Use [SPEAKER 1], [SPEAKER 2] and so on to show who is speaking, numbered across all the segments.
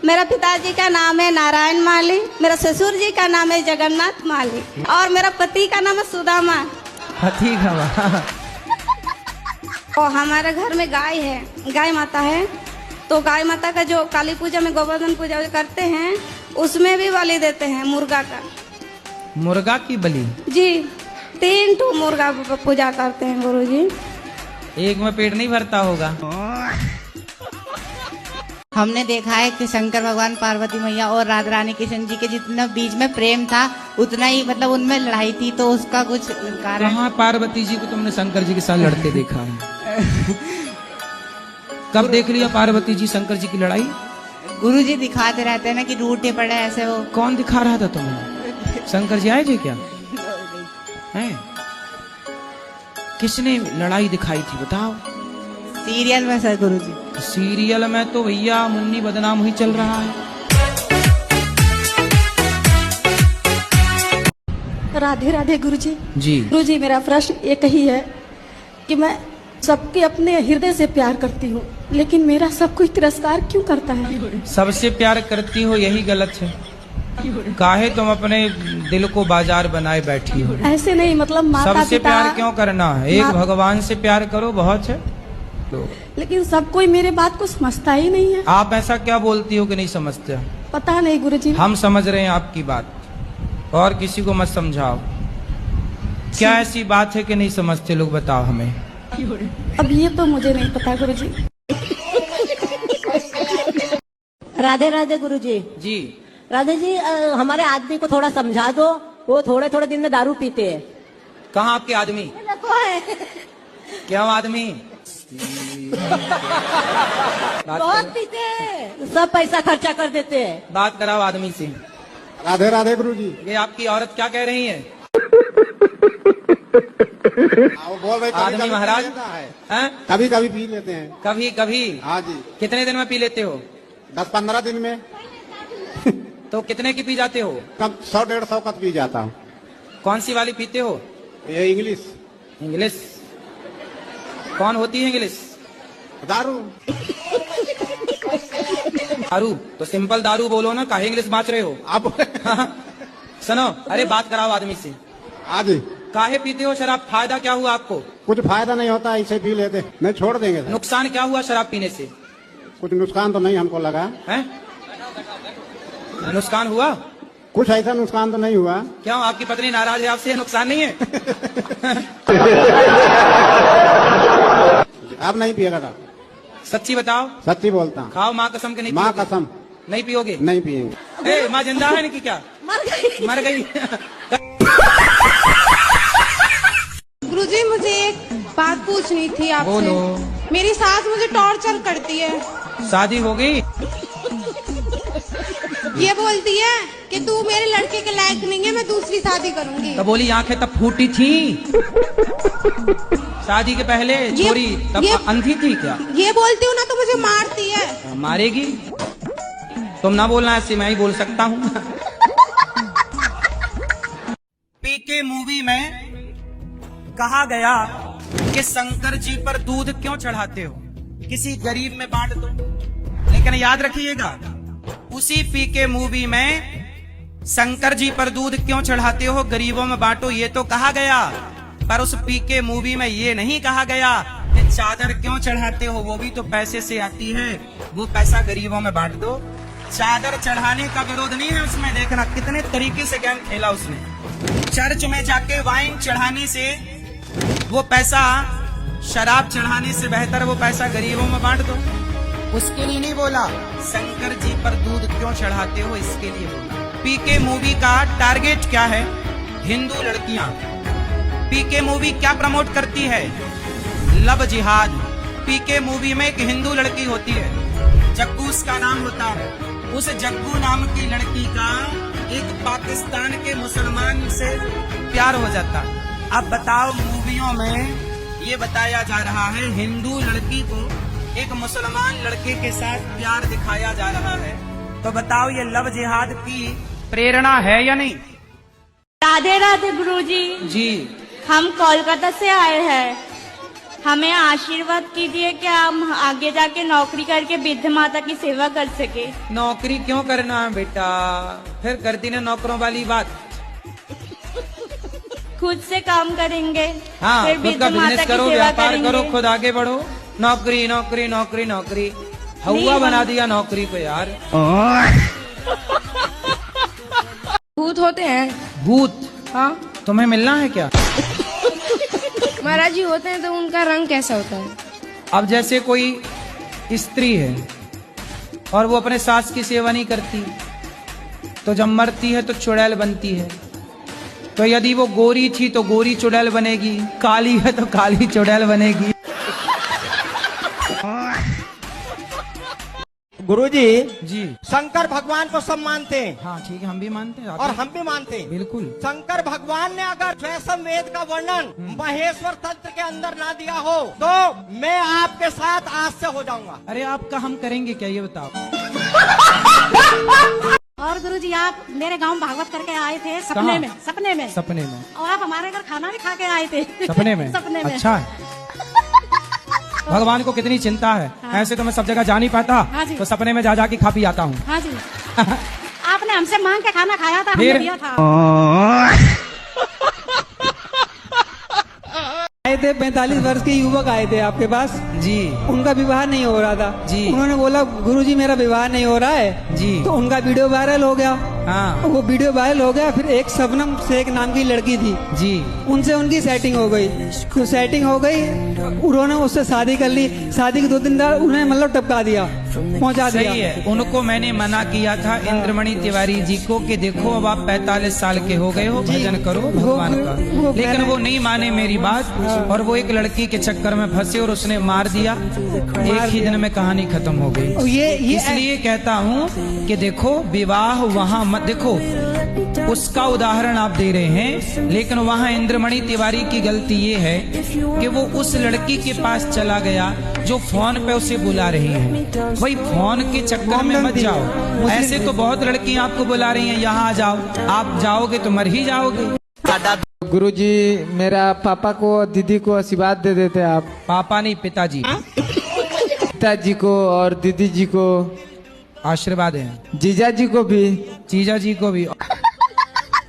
[SPEAKER 1] मेरा पिताजी का नाम है नारायण माली, मेरा ससुर जी का नाम है जगन्नाथ माली और मेरा पति का नाम है सुदामा।
[SPEAKER 2] पति का
[SPEAKER 1] और हमारे घर में गाय है, गाय माता है। तो गाय माता का जो काली पूजा में गोवर्धन पूजा करते हैं उसमें भी बलि देते हैं मुर्गा का।
[SPEAKER 2] मुर्गा की बलि?
[SPEAKER 1] जी, 3 ठो मुर्गा पूजा करते हैं गुरुजी।
[SPEAKER 2] एक में पेट नहीं भरता होगा।
[SPEAKER 3] हमने देखा है कि शंकर भगवान, पार्वती मैया और राधा रानी कृष्ण जी के जितना बीच में प्रेम था उतना ही मतलब उनमें लड़ाई थी, तो उसका कुछ कारण?
[SPEAKER 2] कहाँ पार्वती जी को तुमने शंकर जी के साथ लड़ते देखा है? कब देख लिया पार्वती जी शंकर जी की लड़ाई?
[SPEAKER 3] गुरुजी दिखाते रहते हैं ना कि रूठे पड़े ऐसे वो।
[SPEAKER 2] कौन दिखा रहा था तुम्हें? शंकर जी आए थे क्या? हैं? किसने लड़ाई दिखाई थी बताओ?
[SPEAKER 3] सीरियल में सर गुरुजी।
[SPEAKER 2] सीरियल में तो भैया मुन्नी बदनाम ही चल रहा है।
[SPEAKER 4] राधे राधे गुरुजी।
[SPEAKER 2] जी
[SPEAKER 4] गुरुजी, मेरा प्रश्न एक ही है कि मैं सबके अपने हृदय से प्यार करती हूँ, लेकिन मेरा सब कोई तिरस्कार क्यों करता है?
[SPEAKER 2] सबसे प्यार करती हो यही गलत है। काहे तुम अपने दिल को बाजार बनाए बैठी हो?
[SPEAKER 4] ऐसे नहीं, मतलब माता
[SPEAKER 2] सबसे
[SPEAKER 4] पिता,
[SPEAKER 2] प्यार क्यों करना है? एक भगवान से प्यार करो, बहुत है।
[SPEAKER 4] लेकिन सब कोई मेरे बात को समझता ही नहीं है।
[SPEAKER 2] आप ऐसा क्या बोलती हो कि नहीं समझते?
[SPEAKER 4] पता नहीं गुरुजी।
[SPEAKER 2] हम समझ रहे हैं आपकी बात, और किसी को मत समझाओ। क्या ऐसी बात है कि नहीं समझते लोग, बताओ हमें।
[SPEAKER 4] अब ये तो मुझे नहीं पता गुरुजी।
[SPEAKER 5] राधे राधे गुरुजी।
[SPEAKER 2] जी
[SPEAKER 5] राधे जी, हमारे आदमी को थोड़ा समझा दो, वो थोड़े थोड़े दिन में दारू पीते हैं।
[SPEAKER 2] कहाँ आपके आदमी? क्यों आदमी?
[SPEAKER 5] बहुत पीते हैं, सब पैसा खर्चा कर देते हैं।
[SPEAKER 2] बात कराओ आदमी से।
[SPEAKER 6] राधे राधे गुरुजी।
[SPEAKER 2] ये आपकी औरत क्या कह रही है?
[SPEAKER 6] वो बोल रहे
[SPEAKER 2] आदमी महाराज हैं?
[SPEAKER 6] कभी कभी पी लेते हैं।
[SPEAKER 2] कभी कभी?
[SPEAKER 6] हाँ जी।
[SPEAKER 2] कितने दिन में पी लेते हो?
[SPEAKER 6] 10-15 दिन में।
[SPEAKER 2] तो कितने की पी जाते हो?
[SPEAKER 6] कम 100-150 का पी जाता हूँ।
[SPEAKER 2] कौन सी वाली पीते हो?
[SPEAKER 6] ये इंग्लिश।
[SPEAKER 2] इंग्लिश? कौन होती है इंग्लिश?
[SPEAKER 6] दारू।
[SPEAKER 2] दारू तो सिंपल दारू बोलो ना, काहे इंग्लिश बाँच रहे हो
[SPEAKER 6] आप?
[SPEAKER 2] सुनो, अरे बात कराओ आदमी से।
[SPEAKER 6] हाँ जी।
[SPEAKER 2] काहे पीते हो शराब? फायदा क्या हुआ आपको?
[SPEAKER 6] कुछ फायदा नहीं होता, ऐसे पी लेते, नहीं छोड़ देंगे सर।
[SPEAKER 2] नुकसान क्या हुआ शराब पीने से?
[SPEAKER 6] कुछ नुकसान तो नहीं हमको लगा
[SPEAKER 2] है। नुकसान हुआ?
[SPEAKER 6] कुछ ऐसा नुकसान तो नहीं हुआ।
[SPEAKER 2] क्यों, आपकी पत्नी नाराज है आपसे? नुकसान नहीं है?
[SPEAKER 6] अब नहीं पिएगा था।
[SPEAKER 2] सच्ची बताओ।
[SPEAKER 6] सच्ची बोलता हूँ।
[SPEAKER 2] खाओ माँ कसम के नहीं
[SPEAKER 6] माँ
[SPEAKER 2] पियोगे?
[SPEAKER 6] कसम
[SPEAKER 2] नहीं पियोगे?
[SPEAKER 6] नहीं पिएंगे।
[SPEAKER 2] ए, माँ जिंदा है कि क्या? मर गई।
[SPEAKER 7] गुरुजी, मुझे एक बात पूछनी थी आपसे।
[SPEAKER 2] बोलो।
[SPEAKER 7] मेरी सास मुझे टॉर्चर करती है।
[SPEAKER 2] शादी हो गई?
[SPEAKER 7] ये बोलती है कि तू मेरे लड़के के लायक नहीं है, मैं दूसरी शादी करूंगी।
[SPEAKER 2] तब बोली आंखें तब फूटी थी शादी के पहले? छोरी तब अंधी थी क्या?
[SPEAKER 7] ये बोलती हूँ ना तो मुझे मारती है।
[SPEAKER 2] मारेगी? तुम ना बोलना, ऐसे मैं ही बोल सकता हूँ। पीके मूवी में कहा गया कि शंकर जी पर दूध क्यों चढ़ाते हो? किसी गरीब में बांट दो। लेकिन याद रखिएगा, उसी पीके मूवी में शंकर जी पर दूध क्यों चढ़ाते हो, गरीबों में बांटो, ये तो कहा गया। पर उस पीके मूवी में ये नहीं कहा गया कि चादर क्यों चढ़ाते हो, वो भी तो पैसे से आती है, वो पैसा गरीबों में बांट दो। चादर चढ़ाने का विरोध नहीं है उसमें, देखना कितने तरीके से गेम खेला उसने। चर्च में जाके वाइन चढ़ाने से वो पैसा शराब चढ़ाने से बेहतर वो पैसा गरीबों में बांट दो। उसके लिए नहीं बोला शंकर जी पर दूध क्यों चढ़ाते हो, इसके लिए बोला। पीके मूवी का टारगेट क्या है? हिंदू लड़कियां। पीके मूवी क्या प्रमोट करती है? लव जिहाद। पीके मूवी में एक हिंदू लड़की होती है, जग्गू उसका नाम होता है। उस जग्गू नाम की लड़की का एक पाकिस्तान के मुसलमान से प्यार हो जाता। अब बताओ, मूवियों में ये बताया जा रहा है हिंदू लड़की को एक मुसलमान लड़के के साथ प्यार दिखाया जा रहा है, तो बताओ ये लव जिहाद की प्रेरणा है या नहीं?
[SPEAKER 1] राधे राधे गुरुजी।
[SPEAKER 2] जी।
[SPEAKER 1] हम कोलकाता से आए हैं।
[SPEAKER 8] हमें आशीर्वाद कीजिए कि हम आगे जाके नौकरी करके वृद्ध माता की सेवा कर सके।
[SPEAKER 2] नौकरी क्यों करना है बेटा, फिर करती ना नौकरों वाली बात।
[SPEAKER 8] खुद से काम करेंगे,
[SPEAKER 2] हाँ,
[SPEAKER 8] फिर
[SPEAKER 2] खुद
[SPEAKER 8] वृद्ध
[SPEAKER 2] का
[SPEAKER 8] माता
[SPEAKER 2] बिजनेस
[SPEAKER 8] की
[SPEAKER 2] करो,
[SPEAKER 8] सेवा
[SPEAKER 2] व्यापार
[SPEAKER 8] करेंगे।
[SPEAKER 2] करो, खुद आगे बढ़ो। नौकरी नौकरी नौकरी नौकरी, हवा बना दिया नौकरी को यार।
[SPEAKER 7] भूत होते हैं।
[SPEAKER 2] भूत?
[SPEAKER 7] हाँ
[SPEAKER 2] तुम्हें मिलना है क्या?
[SPEAKER 7] महाराज जी होते हैं तो उनका रंग कैसा होता है?
[SPEAKER 2] अब जैसे कोई स्त्री है और वो अपने सास की सेवा नहीं करती, तो जब मरती है तो चुड़ैल बनती है। तो यदि वो गोरी थी तो गोरी चुड़ैल बनेगी, काली है तो काली चुड़ैल बनेगी।
[SPEAKER 9] गुरुजी
[SPEAKER 2] जी,
[SPEAKER 9] शंकर भगवान को सब मानते हैं।
[SPEAKER 2] हाँ ठीक है, हम भी मानते हैं
[SPEAKER 9] और हम भी मानते हैं।
[SPEAKER 2] बिल्कुल।
[SPEAKER 9] शंकर भगवान ने अगर स्वयं वेद का वर्णन महेश्वर तंत्र के अंदर ना दिया हो तो मैं आपके साथ आज से हो जाऊंगा।
[SPEAKER 2] अरे आपका हम करेंगे क्या, ये बताओ।
[SPEAKER 4] और गुरुजी आप मेरे गांव भागवत करके आए थे
[SPEAKER 2] कहाँ?
[SPEAKER 4] सपने में, सपने में,
[SPEAKER 2] सपने में?
[SPEAKER 4] और आप हमारे घर खाना भी खा के आए थे
[SPEAKER 2] सपने में?
[SPEAKER 4] सपने में।
[SPEAKER 2] अच्छा है। भगवान को कितनी चिंता है।
[SPEAKER 4] हाँ।
[SPEAKER 2] ऐसे तो मैं सब जगह जा नहीं पाता,
[SPEAKER 4] हाँ जी।
[SPEAKER 2] तो सपने में जा जा के खा पी आता हूँ।
[SPEAKER 4] हाँ जी आपने हमसे मांग के खाना खाया था, हमने
[SPEAKER 2] फिर?
[SPEAKER 4] दिया था।
[SPEAKER 10] आए थे 45 वर्ष के युवक आए थे आपके पास
[SPEAKER 2] जी।
[SPEAKER 10] उनका विवाह नहीं हो रहा था
[SPEAKER 2] जी।
[SPEAKER 10] उन्होंने बोला गुरुजी मेरा विवाह नहीं हो रहा है
[SPEAKER 2] जी।
[SPEAKER 10] तो उनका वीडियो वायरल हो गया।
[SPEAKER 2] हाँ
[SPEAKER 10] वो वीडियो वायरल हो गया, फिर एक शबनम शेख नाम की लड़की थी
[SPEAKER 2] जी,
[SPEAKER 10] उनसे उनकी सेटिंग हो गई। तो सेटिंग हो गई, उन्होंने उससे शादी कर ली। शादी के 2 दिन बाद उन्हें मतलब टपका दिया, पहुंचा दिया।
[SPEAKER 2] सही है। उनको मैंने मना किया था इंद्रमणि तिवारी जी को कि देखो अब आप 45 साल के हो गए हो, भजन करो भगवान का। लेकिन वो नहीं माने मेरी बात, और वो एक लड़की के चक्कर में फंसे और उसने मार दिया। एक ही दिन में कहानी खत्म हो गई।
[SPEAKER 10] ये
[SPEAKER 2] इसलिए कहता हूँ कि देखो विवाह वहाँ मत देखो, उसका उदाहरण आप दे रहे हैं, लेकिन वहाँ इंद्रमणि तिवारी की गलती ये है कि वो उस लड़की के पास चला गया जो फोन पे उसे बुला रही है। भाई फोन के चक्कर में मत जाओ। ऐसे तो बहुत लड़कियां आपको बुला रही हैं यहाँ आ जाओ, आप जाओगे तो मर ही जाओगे।
[SPEAKER 10] गुरुजी मेरा पापा को दीदी को आशीर्वाद दे देते आप।
[SPEAKER 2] पापा नहीं, पिताजी।
[SPEAKER 10] पिताजी को और दीदी जी को
[SPEAKER 2] आशीर्वाद है।
[SPEAKER 10] जीजा जी को भी।
[SPEAKER 2] जीजा जी को भी।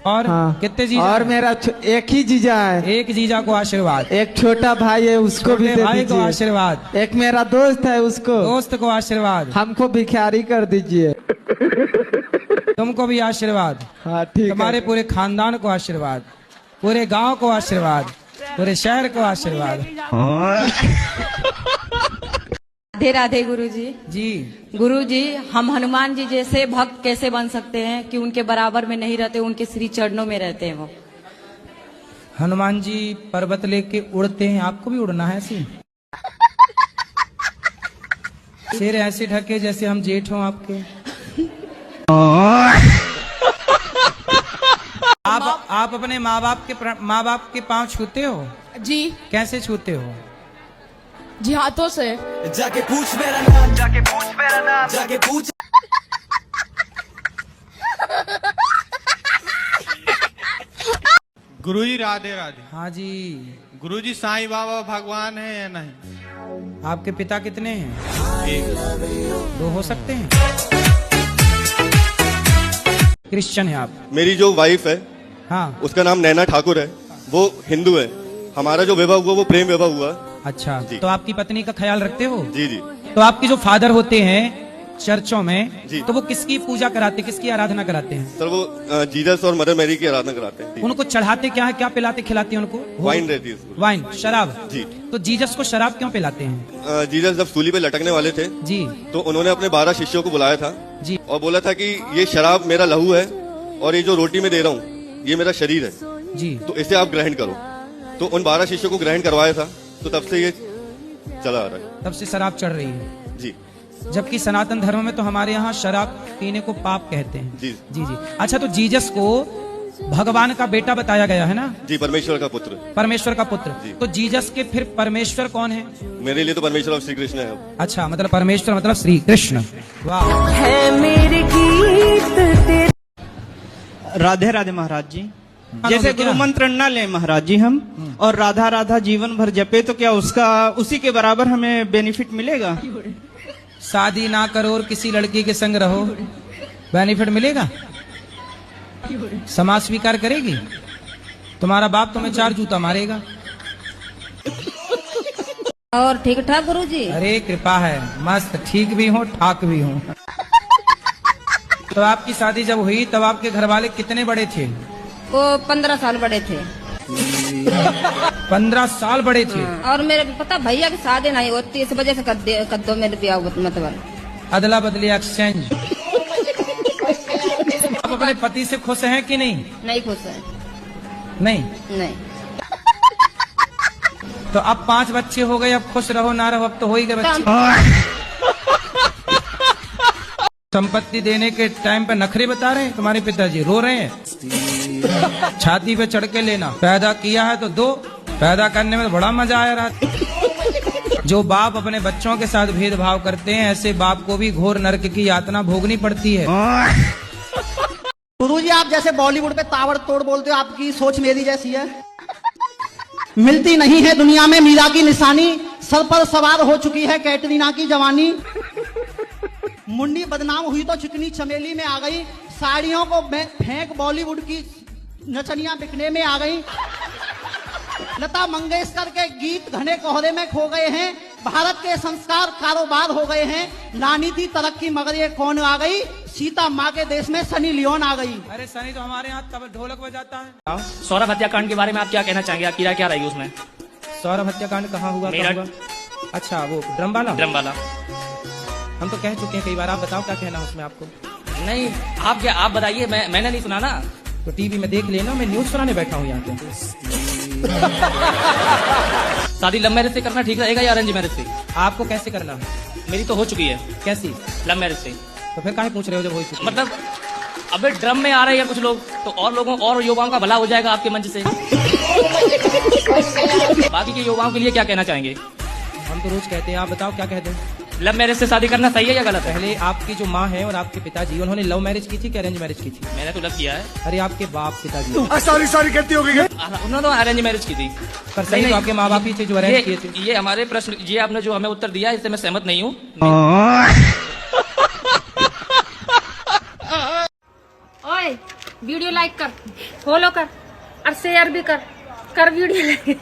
[SPEAKER 2] और
[SPEAKER 10] हाँ।
[SPEAKER 2] कितने जीजा?
[SPEAKER 10] और मेरा एक ही जीजा है।
[SPEAKER 2] एक जीजा को आशीर्वाद।
[SPEAKER 10] एक छोटा भाई है उसको भी दे
[SPEAKER 2] भाई को
[SPEAKER 10] दीजिए।
[SPEAKER 2] आशीर्वाद।
[SPEAKER 10] एक मेरा दोस्त है उसको।
[SPEAKER 2] दोस्त को आशीर्वाद।
[SPEAKER 10] हमको भिखारी कर दीजिए।
[SPEAKER 2] तुमको भी आशीर्वाद।
[SPEAKER 10] हाँ ठीक
[SPEAKER 2] तुम्हारे
[SPEAKER 10] है।
[SPEAKER 2] पूरे खानदान को आशीर्वाद, पूरे गांव को आशीर्वाद, पूरे शहर को आशीर्वाद।
[SPEAKER 4] राधे राधे गुरुजी।
[SPEAKER 2] जी।
[SPEAKER 4] गुरुजी हम हनुमान जी जैसे भक्त कैसे बन सकते हैं कि उनके बराबर में नहीं रहते, उनके श्री चरणों में रहते हैं वो।
[SPEAKER 2] हनुमान जी पर्वत लेके उड़ते हैं, आपको भी उड़ना है ऐसे? सिर ऐसे ढके जैसे हम जेठ हों आपके। आप अपने माँ बाप के पांव छूते हो?
[SPEAKER 7] जी
[SPEAKER 2] कैसे छूते हो?
[SPEAKER 7] जी हाथों से।
[SPEAKER 9] जाके पूछ मेरा नाम, जाके पूछ मेरा नाम, जाके पूछ।
[SPEAKER 11] गुरुजी राधे राधे।
[SPEAKER 2] हाँ जी।
[SPEAKER 11] गुरुजी साईं बाबा भगवान है या नहीं?
[SPEAKER 2] आपके पिता कितने हैं?
[SPEAKER 11] 1।
[SPEAKER 2] 2 हो सकते हैं। क्रिश्चियन है आप?
[SPEAKER 12] मेरी जो वाइफ है,
[SPEAKER 2] हाँ।
[SPEAKER 12] उसका नाम नैना ठाकुर है, वो हिंदू है। हमारा जो विवाह हुआ वो प्रेम विवाह हुआ।
[SPEAKER 2] अच्छा, तो आपकी पत्नी का ख्याल रखते हो?
[SPEAKER 12] जी जी।
[SPEAKER 2] तो आपके जो फादर होते हैं चर्चों में
[SPEAKER 12] जी,
[SPEAKER 2] तो वो किसकी पूजा कराते, किसकी आराधना कराते हैं?
[SPEAKER 12] सर वो जीसस और मदर मैरी की आराधना कराते हैं।
[SPEAKER 2] उनको चढ़ाते क्या है, क्या पिलाते खिलाते हैं उनको?
[SPEAKER 12] वाइन रहती है।
[SPEAKER 2] वाइन, शराब।
[SPEAKER 12] जी।
[SPEAKER 2] तो जीसस को शराब क्यों पिलाते हैं?
[SPEAKER 12] जीसस जब सूली पे लटकने वाले थे
[SPEAKER 2] जी,
[SPEAKER 12] तो उन्होंने अपने 12 शिष्यों को बुलाया था
[SPEAKER 2] जी,
[SPEAKER 12] और बोला था कि ये शराब मेरा लहू है और ये जो रोटी मैं दे रहा हूँ ये मेरा शरीर है
[SPEAKER 2] जी,
[SPEAKER 12] तो इसे आप ग्रहण करो। तो उन 12 शिष्यों को ग्रहण करवाया था, तो तब से ये चला आ रहा है।
[SPEAKER 2] तब से शराब चढ़ रही है
[SPEAKER 12] जी।
[SPEAKER 2] जबकि सनातन धर्म में तो हमारे यहाँ शराब पीने को पाप कहते हैं।
[SPEAKER 12] जी
[SPEAKER 2] जी जी। अच्छा, तो जीसस को भगवान का बेटा बताया गया है ना?
[SPEAKER 12] जी, परमेश्वर का पुत्र।
[SPEAKER 2] परमेश्वर का पुत्र। तो जीसस के फिर परमेश्वर कौन है?
[SPEAKER 12] मेरे लिए तो परमेश्वर और श्री कृष्ण है।
[SPEAKER 2] अच्छा, मतलब परमेश्वर मतलब श्री कृष्ण। वाह।
[SPEAKER 13] है मेरे गीत तेरे।
[SPEAKER 14] राधे राधे महाराज जी।
[SPEAKER 13] जैसे गुरु मंत्र न ले महाराज जी हम, और राधा राधा जीवन भर जपे, तो क्या उसका उसी के बराबर हमें बेनिफिट मिलेगा?
[SPEAKER 2] शादी ना करो और किसी लड़की के संग रहो, बेनिफिट मिलेगा? समाज स्वीकार करेगी? तुम्हारा बाप तुम्हें 4 जूता मारेगा।
[SPEAKER 1] और ठीक ठाक गुरुजी?
[SPEAKER 2] अरे कृपा है, मस्त ठीक भी हूँ ठाक भी हूँ। तो आपकी शादी जब हुई तब आपके घर वाले कितने बड़े थे?
[SPEAKER 1] वो 15 साल बड़े थे।
[SPEAKER 2] 15 साल बड़े थे।
[SPEAKER 1] और मेरे पता भैया की शादी नहीं होती, इस वजह से कर दो मेरे ब्याह मतलब
[SPEAKER 2] अदला बदली एक्सचेंज। आप अपने पति से खुश हैं कि नहीं?
[SPEAKER 1] नहीं खुश है।
[SPEAKER 2] नहीं। तो अब 5 बच्चे हो गए, अब खुश रहो ना रहो, अब तो हो ही गए बच्चे। संपत्ति देने के टाइम पे नखरे बता रहे हैं तुम्हारे पिताजी, रो रहे हैं। छाती पे चढ़ के लेना, पैदा किया है तो दो। पैदा करने में बड़ा मजा आया रात। जो बाप अपने बच्चों के साथ भेदभाव करते हैं, ऐसे बाप को भी घोर नरक की यातना भोगनी पड़ती है।
[SPEAKER 5] गुरुजी आप जैसे बॉलीवुड पे ताबड़तोड़ बोलते हो, आपकी सोच मेरी जैसी है। मिलती नहीं है दुनिया में मीरा की निशानी, सर पर सवार हो चुकी है कैटरीना की जवानी। मुंडी बदनाम हुई तो चिकनी चमेली में आ गई, साड़ियों को फेंक बॉलीवुड की नचनियां बिकने में आ गई। लता मंगेशकर के गीत घने कोहरे में खो गए हैं, भारत के संस्कार कारोबार हो गए हैं। लानी थी तरक्की मगर ये कौन आ गई, सीता माँ के देश में सनी लियोन आ गई।
[SPEAKER 2] अरे सनी तो हमारे यहाँ तब ढोलक बजाता है।
[SPEAKER 14] सौरभ हत्याकांड के बारे में आप क्या कहना चाहेंगे? आखिर क्या रही उसमें?
[SPEAKER 2] सौरभ हत्याकांड कहाँ हुआ? अच्छा वो ड्रम वाला। हम तो कह चुके हैं कई बार, आप बताओ क्या कहना उसमें आपको?
[SPEAKER 14] नहीं आप बताइए, मैंने नहीं सुना ना।
[SPEAKER 2] तो टीवी में देख लेना, मैं न्यूज सुनाने बैठा हूँ यहाँ पे।
[SPEAKER 14] शादी लव मैरिज से करना ठीक रहेगा या अरेंज मैरिज से?
[SPEAKER 2] आपको कैसे करना है?
[SPEAKER 14] मेरी तो हो चुकी है।
[SPEAKER 2] कैसी?
[SPEAKER 14] लव मैरिज से।
[SPEAKER 2] तो फिर काहे पूछ रहे हो जब हो चुकी?
[SPEAKER 14] मतलब अबे ड्रम में आ रहे हैं कुछ लोग, तो और लोगों और युवाओं का भला हो जाएगा आपके मंच से। बाकी के युवाओं के लिए क्या कहना चाहेंगे?
[SPEAKER 2] हम तो रोज कहते हैं, आप बताओ क्या कहते हैं?
[SPEAKER 14] लव मैरिज से शादी करना सही है या गलत है?
[SPEAKER 2] पहले आपकी जो माँ है और आपके पिताजी, उन्होंने लव मैरिज की थी कि अरेंज मैरिज की थी?
[SPEAKER 14] मैंने तो लव किया है।
[SPEAKER 2] अरे आपके बाप पिताजी
[SPEAKER 6] सॉरी कहती होगी।
[SPEAKER 14] उन्होंने तो अरेंज मैरिज की थी।
[SPEAKER 2] पर सही तो आपके माँ बाप ही थे जो अरेंज किए थे।
[SPEAKER 14] ये हमारे प्रश्न, ये आपने जो हमें उत्तर दिया इससे मैं सहमत नहीं हूँ।
[SPEAKER 4] ओए वीडियो लाइक कर, फॉलो कर और शेयर भी कर वीडियो।